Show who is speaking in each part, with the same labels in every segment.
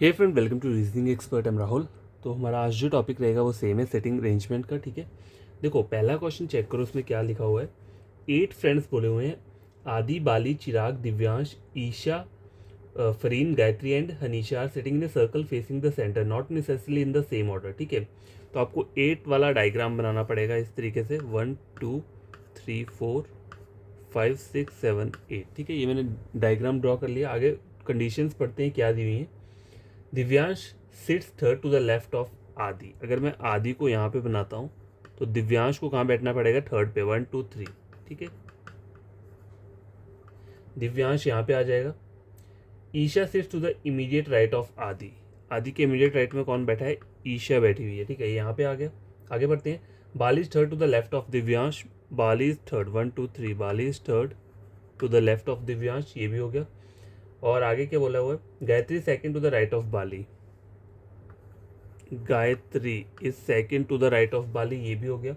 Speaker 1: Hey friend, welcome to reasoning expert. Am Rahul. तो हमारा आज जो टॉपिक रहेगा वो सेम है, सेटिंग अरेंजमेंट का। ठीक है, देखो पहला क्वेश्चन चेक करो, उसमें क्या लिखा हुआ है। 8 फ्रेंड्स बोले हुए हैं, Adi, Bali, Chirag, Divyansh, Esha, Fareen, Gayatri and Hanisha are sitting in a circle facing the centre, not necessarily in the same order. ठीक है, तो आपको 8 वाला डायग्राम बनाना पड़ेगा इस तरीके से, 1 2 3 4 5 6 7 8। ठीक है, ये मैंने डायग्राम ड्रॉ कर लिया। आगे कंडीशंस पढ़ते हैं क्या दी हुई हैं। Divyansh sits third to the left of Aadi. अगर मैं आदि को यहाँ पे बनाता हूँ तो दिव्यांश को कहाँ बैठना पड़ेगा? थर्ड पे, 1 2 3। ठीक है, दिव्यांश यहाँ पे आ जाएगा। Isha sits to the immediate right of Aadi. Aadi के इमीडिएट राइट में कौन बैठा है? ईशा बैठी हुई है। ठीक है, यहाँ पे आ गया। आगे बढ़ते हैं। Bali is third to the left of Divyansh. Bali is third, 1 2 3। Bali is third to the left of Divyansh, ये भी हो गया। और आगे क्या बोला हुआ है? Gayatri second to the right of Bali. Gayatri is second to the right of Bali, ये भी हो गया।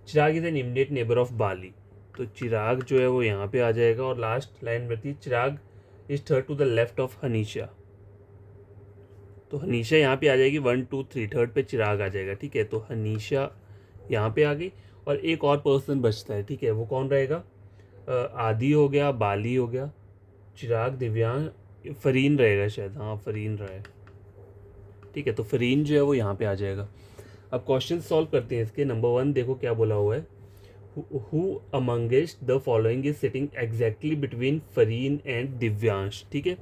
Speaker 1: Chirag is an immediate neighbour of Bali, तो चिराग जो है वो यहाँ पे आ जाएगा। और लास्ट लाइन रहती है, Chirag is third to the left of Hanisha, तो हनीशा यहाँ पे आ जाएगी 1 2 3, थर्ड पे चिराग आ जाएगा। ठीक है, तो हनीशा यहाँ पे आ गई। और एक और पर्सन बचता है। ठीक है, वो कौन रहेगा? आदि हो गया, बाली हो गया, चिराग, दिव्यांग, फरीन रहेगा शायद। हाँ, फरीन रहेगा। ठीक है, तो फरीन जो है वो यहाँ पे आ जाएगा। अब क्वेश्चन सॉल्व करते हैं इसके। नंबर 1 देखो क्या बोला हुआ है। Who amongst the following is sitting exactly between Fareen and Divyansh. ठीक है,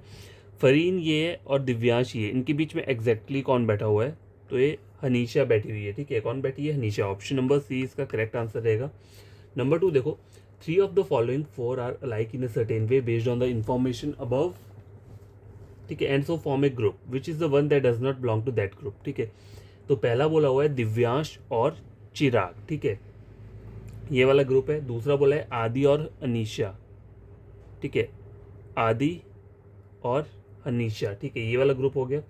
Speaker 1: फरीन ये है और दिव्यांश ये, इनके बीच में एग्जैक्टली कौन बैठा हुआ है? तो ये हनीशा बैठी हुई है। ठीक है, कौन बैठी है? हनीशा। ऑप्शन नंबर सी इसका करेक्ट आंसर रहेगा। नंबर 2 देखो, 3 of the following 4 are alike in a certain way based on the information above. ठीक है, and so form a group which is the one that does not belong to that group. ठीक है, तो पहला बोला हुआ है दिव्यांश और चिराग। ठीक है, ये वाला ग्रुप है। दूसरा बोला है आदि और अनीशा। ठीक है, आदि और अनीशा। ठीक है, ये वाला ग्रुप हो गया।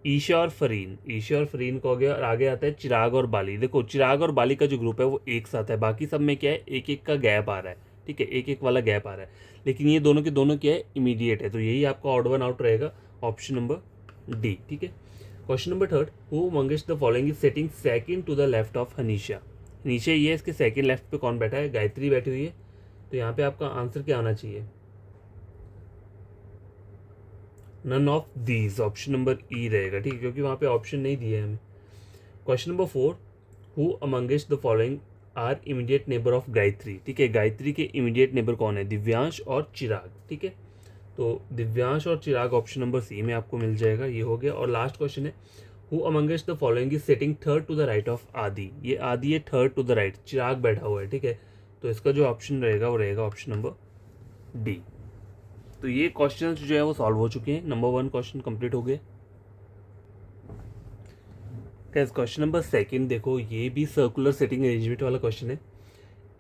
Speaker 1: ईशा और फरीन, ईशा और फरीन का हो गया। और आगे आता है चिराग और बाली। देखो चिराग और बाली का जो ग्रुप है वो एक साथ है, बाकी सब में क्या है? एक एक का गैप आ रहा है। ठीक है, एक एक वाला गैप आ रहा है, लेकिन ये दोनों के दोनों क्या है? इमीडिएट है, तो यही आपका ऑड वन आउट रहेगा, ऑप्शन नंबर डी। ठीक है, question number 3, who amongst the following is sitting second to the left of Hanisha. नीचे ये है, इसके सेकंड लेफ्ट पे कौन बैठा है? गायत्री बैठी हुई है। तो यहाँ पे आपका आंसर क्या आना चाहिए? None of these, option number E रहेगा। ठीक है, क्योंकि वहाँ पे ऑप्शन नहीं दिए हमें। Question number 4, who amongst the following are immediate neighbour of Gayatri. ठीक है, गायत्री के इमीडिएट नेबर कौन है? दिव्यांश और चिराग। ठीक है, तो दिव्यांश और चिराग ऑप्शन नंबर सी में आपको मिल जाएगा। ये हो गया। और लास्ट क्वेश्चन है, who amongst the following is sitting third to the right of Aadi. ये आदि है third to the right, Chirag बैठा हुआ है। ठीक है, तो इसका जो ऑप्शन रहेगा वो रहेगा ऑप्शन नंबर डी। तो ये क्वेश्चन जो है वो सॉल्व हो चुके हैं। नंबर 1 क्वेश्चन कंप्लीट हो गए। क्वेश्चन नंबर 2 देखो, ये भी सर्कुलर सिटिंग अरेंजमेंट वाला क्वेश्चन है।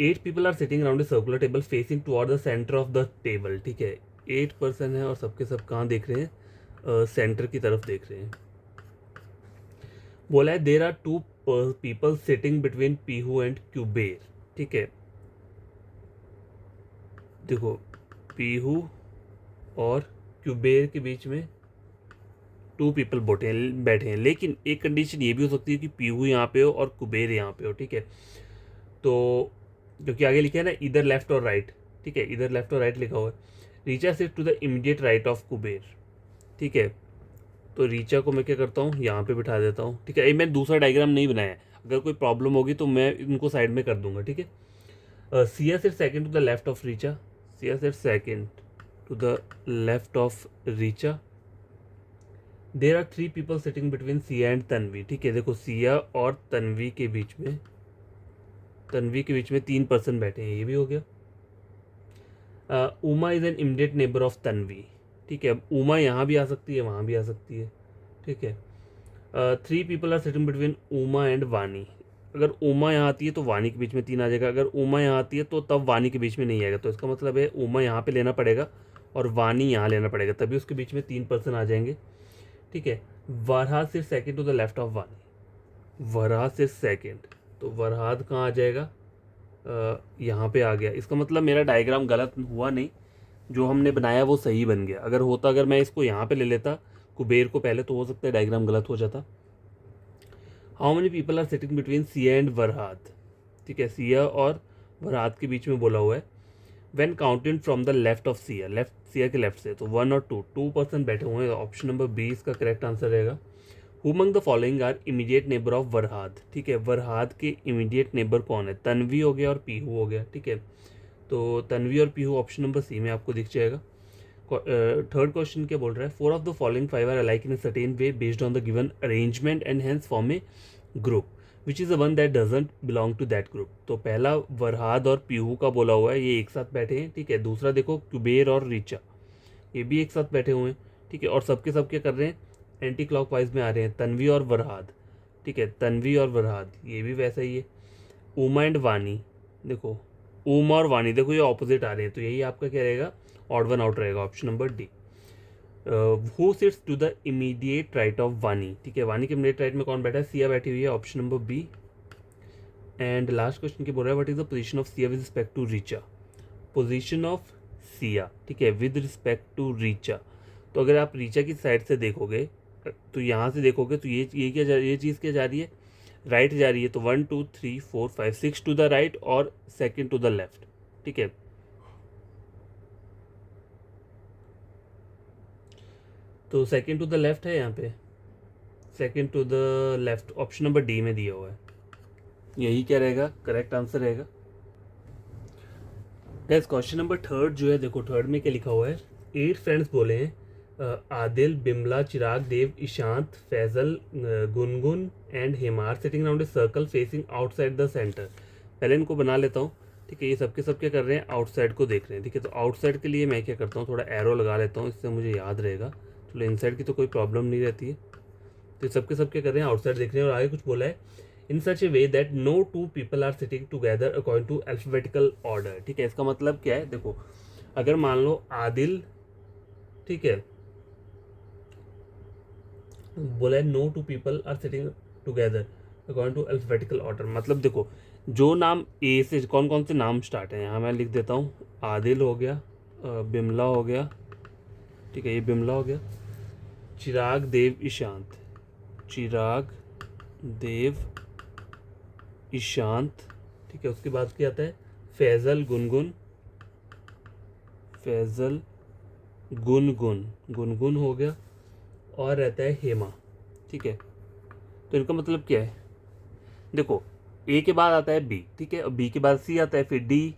Speaker 1: 8 people are sitting around a circular table facing toward the centre of the table. ठीक है, 8 पर्सन है और सबके सब कहाँ देख रहे हैं? सेंटर की तरफ देख रहे हैं। बोला है there are 2 people sitting between Pihu and Kuber. ठीक है, देखो पीहू और क्यूबेर के बीच में 2 पीपल बैठे हैं, लेकिन एक कंडीशन ये भी हो सकती है कि पीहू यहाँ पे हो और कुबेर यहाँ पे हो। ठीक है, तो क्योंकि आगे लिखा है ना इधर लेफ्ट और राइट। ठीक है, इधर लेफ्ट और राइट लिखा हुआ है। Richa sit to the immediate right of Kuber. ठीक है, तो रीचा को मैं क्या करता हूँ? यहाँ पे बिठा देता हूँ। ठीक है, ये मैंने दूसरा डायग्राम नहीं बनाया है, अगर कोई प्रॉब्लम होगी तो मैं इनको साइड में कर दूंगा। ठीक है, Siya sit second to the left of Richa. Siya sit second to the left of Richa. There are 3 people sitting between Siya and Tanvi. ठीक है, देखो सिया और तन्वी के बीच में 3 पर्सन बैठे हैं, ये भी हो गया। Uma is an immediate neighbour of Tanvi. ठीक है, अब उमा यहाँ भी आ सकती है, वहाँ भी आ सकती है। ठीक है, 3 people are sitting between Uma and Vani. अगर उमा यहाँ आती है तो वानी के बीच में 3 आ जाएगा, अगर उमा यहाँ आती है तो तब वानी के बीच में नहीं आएगा। तो इसका मतलब है उमा यहाँ पे लेना पड़ेगा और वानी यहाँ लेना पड़ेगा, तभी उसके बीच में 3 पर्सन आ जाएंगे। ठीक है, वरहाद सिर्फ second to the left of Wani. Varhad सिर्फ सेकेंड, तो वरहाद कहाँ आ जाएगा? यहाँ पे आ गया। इसका मतलब मेरा डायग्राम गलत हुआ नहीं, जो हमने बनाया वो सही बन गया। अगर मैं इसको यहाँ पे ले लेता कुबेर को पहले, तो हो सकता है डायग्राम गलत हो जाता। How many people are sitting between Siya and Varhad, ठीक है, सिया और वरहाद के बीच में बोला हुआ है। When counted from the left of Siya, left Siya के लेफ्ट से, तो 1 और 2 पर्सन बैठे हुए हैं। ऑप्शन नंबर बी इसका करेक्ट आंसर रहेगा। Who among the following are immediate neighbour of Varhad, ठीक है, वरहाद के इमीडिएट नेबर कौन है? तन्वी हो गया और पीहू हो गया, ठीक है, तो तन्वी और पीहू ऑप्शन नंबर सी में आपको दिख जाएगा। थर्ड क्वेश्चन क्या बोल रहा है? 4 of the following 5 are alike in a certain way based on the given arrangement and hence form a group which is the one that doesn't belong to that group. तो पहला वरहाद और पीहू का बोला हुआ है, ये एक साथ बैठे हैं, ठीक है। दूसरा देखो कुबेर और रीचा, ये भी एक साथ बैठे हुए हैं, ठीक है, और सबके सब क्या कर रहे हैं? एंटी क्लॉकवाइज में आ रहे हैं, तन्वी और वरहाद, ठीक है, तन्वी और वरहाद, ये भी वैसा ही है। उमा एंड वानी, देखो उमा और वानी, देखो ये ऑपोजिट आ रहे हैं, तो यही आपका क्या रहेगा? ऑड वन आउट रहेगा, option number D. Who sits to the immediate right of Vani, ठीक है, वानी के इमीडिएट राइट में कौन बैठा है? सिया बैठी हुई है, option number B. And last question की बोल रहा है, what is the position of Siya with respect to Richa? Position of Siya, ठीक है, विद रिस्पेक्ट टू रीचा। तो अगर आप रीचा की साइड से देखोगे, तो यहाँ से देखोगे तो ये क्या ये चीज़ क्या जा रही है? राइट जा रही है, तो 1 2 3 4 5 6 टू द राइट और सेकंड टू द लेफ्ट, ठीक है। तो सेकंड टू द लेफ्ट है यहाँ पे, second to the left option number D में दिया हुआ है, यही क्या रहेगा? करेक्ट आंसर रहेगा। गैस क्वेश्चन नंबर थर्ड जो है, देखो थर्ड में क्या लिखा हुआ है? 8 फ्रेंड्स बोले हैं, Adil, Bimla, Chirag, Dev, Ishant, Faizal, Gungun and Hemar sitting around a circle facing outside the centre. पहले इनको बना लेता हूँ, ठीक है, ये सबके सब क्या कर रहे हैं? आउटसाइड को देख रहे हैं, ठीक है। तो आउटसाइड के लिए मैं क्या करता हूँ, थोड़ा एरो लगा लेता हूँ, इससे मुझे याद रहेगा। चलो इनसाइड की तो कोई प्रॉब्लम नहीं रहती है। तो सबके सब क्या कर रहे हैं? आउटसाइड देख रहे हैं। और आगे कुछ बोला है, in such a way that no 2 people are sitting together according to alphabetical order, ठीक है। इसका मतलब क्या है? देखो अगर मान लो आदिल, ठीक है, बोला है no 2 people are sitting together according to alphabetical order, मतलब देखो जो नाम ए से, कौन कौन से नाम स्टार्ट हैं, यहाँ मैं लिख देता हूँ। आदिल हो गया, बिमला हो गया, ठीक है, ये बिमला हो गया, चिराग, देव, ईशांत, चिराग, देव, ईशांत, ठीक है। उसके बाद क्या आता है? फैजल, गुनगुन, फैजल, गुनगुन, गुनगुन हो गया, और रहता है हेमा, ठीक है। तो इनका मतलब क्या है? देखो ए के बाद आता है बी, ठीक है, और बी के बाद सी आता है, फिर डी,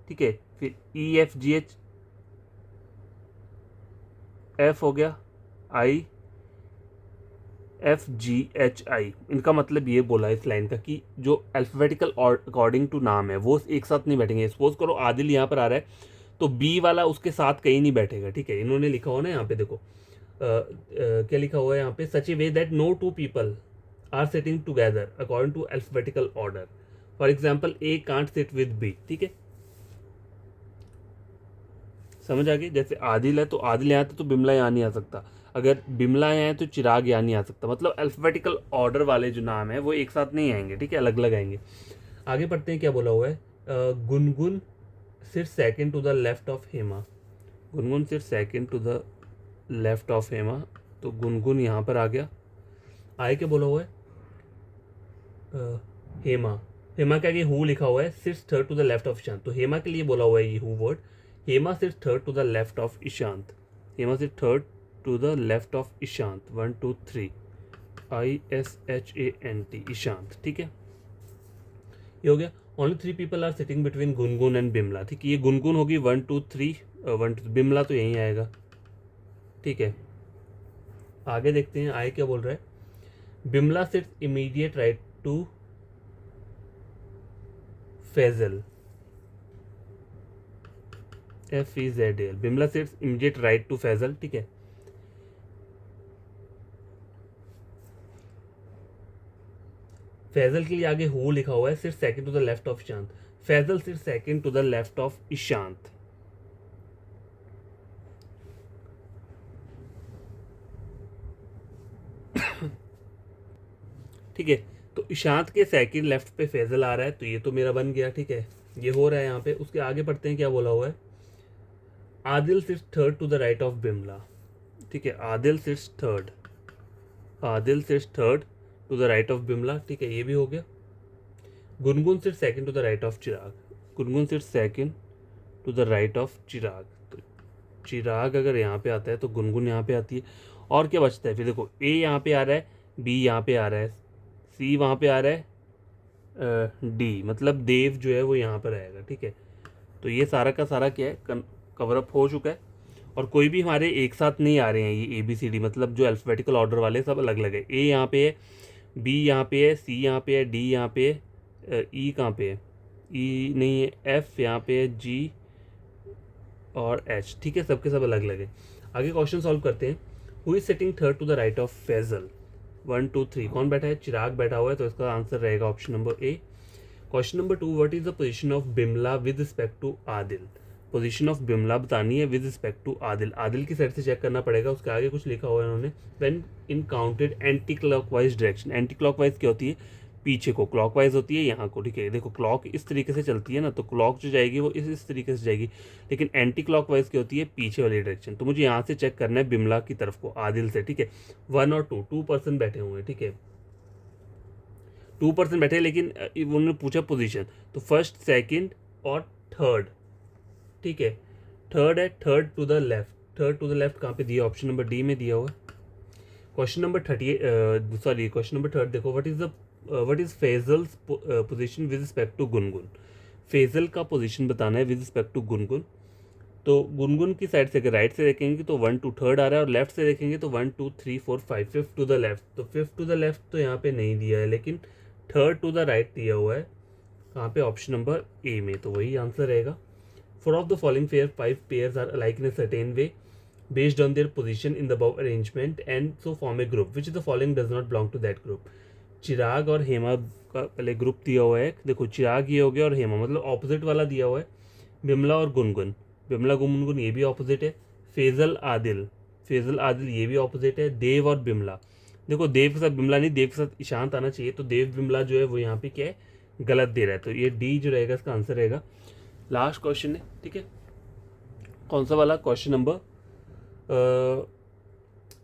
Speaker 1: ठीक है, फिर E F G H, F हो गया, आई, एफ जी एच आई। इनका मतलब ये बोला है इस लाइन का कि जो अल्फाबेटिकल अकॉर्डिंग टू नाम है वो एक साथ नहीं बैठेंगे। सपोज करो आदिल यहाँ पर आ रहा है, तो बी वाला उसके साथ कहीं नहीं बैठेगा, ठीक है। इन्होंने लिखा हुआ ना यहाँ पे, देखो क्या लिखा हुआ है यहाँ पे? Such a way that no 2 people are sitting together according to alphabetical order. For example A can't sit with B, ठीक है, समझ आ गई? जैसे आदिल है तो आदिल यहाँ था तो बिमला यहाँ नहीं आ सकता, अगर बिमला यहाँ है तो चिराग यहाँ नहीं आ सकता। मतलब अल्फाबेटिकल ऑर्डर वाले जो नाम है वो एक साथ नहीं आएंगे, ठीक है, अलग अलग आएंगे। आगे पढ़ते हैं, क्या बोला हुआ है? Gungun sit second to the left of Hema, Gungun sit second to the left of Hema, तो गुनगुन यहाँ पर आ गया। आगे क्या बोला हुआ है? हेमा, हेमा के आगे हु लिखा हुआ है, sits third to the left of Ishant, तो हेमा के लिए बोला हुआ है ये who word. Hema sits third to the left of Ishant, Hema sits third to the left of Ishant, 1 2 3, ISHANT, Ishant, ठीक है, ये हो गया। Only 3 people are sitting between Gungun and Bimla, ठीक है, ये गुनगुन होगी 1 2 3, 1 2, बिमला तो यहीं आएगा, ठीक है। आगे देखते हैं आगे क्या बोल रहा है? Bimla sits immediate right to Faizal, FEZL, Bimla sits immediate right to Faizal, ठीक है। फैजल के लिए आगे हु लिखा हुआ है, सिर्फ second to the left of Ishant, Faizal सिर्फ second to the left of Ishant, ठीक है। तो ईशांत के सेकंड लेफ्ट पे फैजल आ रहा है, तो ये तो मेरा बन गया, ठीक है, ये हो रहा है यहाँ पे। उसके आगे पढ़ते हैं, क्या बोला हुआ है? Adil sits third to the right of Bimla, ठीक है, Adil sits third, Adil sits third to the right of Bimla, ठीक है, ये भी हो गया। Gungun sits second to the right of Chirag, Gungun sits second to the right of Chirag. तो चिराग अगर यहाँ पे आता है तो गुनगुन यहाँ पे आती है। और क्या बचता है फिर, देखो ए यहाँ पे आ रहा है, बी यहाँ पे आ रहा है, सी वहाँ पे आ रहा है, डी मतलब देव जो है वो यहाँ पर आएगा, ठीक है। तो ये सारा का सारा क्या है, कवर अप हो चुका है। और कोई भी हमारे एक साथ नहीं आ रहे हैं ये ABCD, मतलब जो अल्फ़ाबेटिकल ऑर्डर वाले सब अलग अलग है। ए यहाँ पे है, बी यहाँ पे है, सी यहाँ पे है, डी यहाँ पे है, ई कहाँ पे है, ई नहीं है, एफ यहाँ पे है, जी और एच, ठीक है, सबके सब अलग अलग है। आगे क्वेश्चन सॉल्व करते हैं। Who is sitting third to the right of Faizal, 1 2 3 कौन बैठा है, चिराग बैठा हुआ है, तो इसका आंसर रहेगा option number A. Question number 2, what is the position of Bimla with respect to Adil, position of Bimla बतानी है with respect to Adil, Adil की साइड से चेक करना पड़ेगा। उसके आगे कुछ लिखा हुआ है इन्होंने, when in counted anti clockwise direction, anti clockwise क्या होती है, पीछे को, क्लॉकवाइज होती है यहाँ को, ठीक है। देखो क्लॉक इस तरीके से चलती है ना, तो क्लॉक जो जाएगी वो इस तरीके से जाएगी, लेकिन एंटी क्लॉकवाइज क्या होती है, पीछे वाली डायरेक्शन। तो मुझे यहाँ से चेक करना है बिमला की तरफ को, आदिल से, ठीक है। 1 और 2 पर्सन बैठे हुए हैं, ठीक है, 2 पर्सन बैठे हैं, लेकिन उन्होंने पूछा पोजीशन, तो फर्स्ट सेकंड और थर्ड, ठीक है। थर्ड है, third to the left, third to the left कहाँ पे दिया, ऑप्शन नंबर डी में दिया हुआ है। क्वेश्चन नंबर 38, क्वेश्चन नंबर 3 देखो, what is Faizal's position with respect to Gungun, Faizal का पोजीशन बताना है विद रिस्पेक्ट टू गुनगुन। तो गुनगुन की साइड से अगर राइट से देखेंगे तो 1 2 थर्ड आ रहा है, और लेफ्ट से देखेंगे तो 1 2 3 4 5 फिफ्थ टू द लेफ्ट, तो फिफ्थ टू द लेफ्ट तो यहाँ पे नहीं दिया है, लेकिन थर्ड टू द राइट दिया हुआ है, कहाँ पे, ऑप्शन नंबर ए में, तो वही आंसर रहेगा। Four of the following pair 5 pairs are alike in a certain way based on their position in the above arrangement and so form a group which of the following does not belong to that group। चिराग और हेमा का पहले group दिया हुआ है, देखो चिराग ये हो गया और हेमा मतलब ऑपोजिट वाला दिया हुआ है, बिमला और गुनगुन, बिमला गुनगुन ये भी ऑपोजिट है, फैजल आदिल, फैजल आदिल ये भी ऑपोजिट है, देव और बिमला, देखो देव के साथ बिमला नहीं, देव के साथ ईशांत आना चाहिए, तो देव बिमला जो है वो यहाँ पे क्या है, गलत दे रहा है, तो ये डी जो रहेगा इसका आंसर रहेगा। लास्ट क्वेश्चन है, ठीक है, कौन सा वाला, question number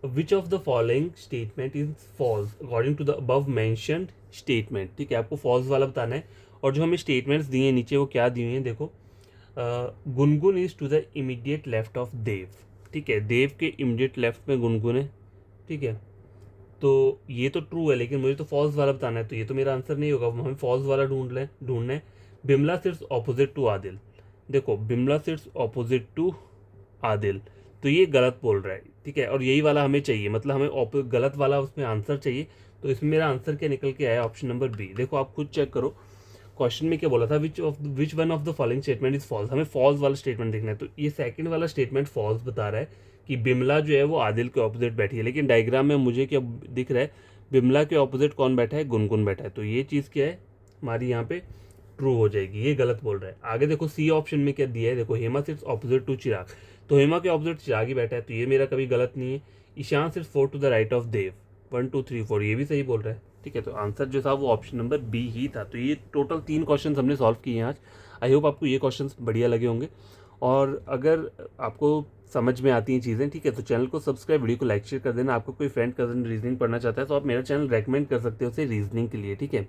Speaker 1: which of the following statement is false according to the above mentioned statement, ठीक है, आपको फॉल्स वाला बताना है। और जो हमें स्टेटमेंट्स दिए हैं नीचे वो क्या दिए हैं, देखो Gungun is to the immediate left of Dev, ठीक है, देव के इमीडिएट लेफ्ट में गुनगुन है, ठीक है, तो ये तो ट्रू है, लेकिन मुझे तो फॉल्स वाला बताना है, तो ये तो मेरा आंसर नहीं होगा, हमें फॉल्स वाला ढूंढना है। Bimla sits opposite to Adil, देखो Bimla sits opposite to Adil, तो ये गलत बोल रहा है, ठीक है, और यही वाला हमें चाहिए, मतलब हमें गलत वाला उसमें आंसर चाहिए, तो इसमें मेरा आंसर क्या निकल के आया, ऑप्शन नंबर बी। देखो आप खुद चेक करो, क्वेश्चन में क्या बोला था, which one of the following statement is false, हमें फॉल्स वाला स्टेटमेंट देखना है, तो ये सेकंड वाला स्टेटमेंट फॉल्स बता रहा है कि बिमला जो है वो आदिल के ऑपोजिट बैठी है, लेकिन डायग्राम में मुझे क्या दिख रहा है, बिमला के ऑपोजिट कौन बैठा है, गुनगुन बैठा है, तो ये चीज़ क्या है हमारी यहाँ पे ट्रू हो जाएगी, ये गलत बोल रहा है। आगे देखो सी ऑप्शन में क्या दिया है, देखो हेमा सिर्फ ऑपोजिट टू चिराग, तो हेमा के ऑपोजिट चिराग ही बैठा है, तो ये मेरा कभी गलत नहीं है। ईशान सिर्फ 4 to the right of Dev, 1 2 3 4 ये भी सही बोल रहा है, ठीक है, तो आंसर जो था वो ऑप्शन नंबर बी ही था। तो ये टोटल 3 क्वेश्चन हमने सॉल्व किए हैं आज। आई होप आपको ये क्वेश्चन बढ़िया लगे होंगे, और अगर आपको समझ में आती हैं चीज़ें, ठीक है, तो चैनल को सब्सक्राइब, वीडियो को लाइक शेयर कर देना। आपको कोई फ्रेंड कजन रीजनिंग पढ़ना चाहता है तो आप मेरा चैनल रेकमेंड कर सकते हो उसे रीजनिंग के लिए, ठीक है।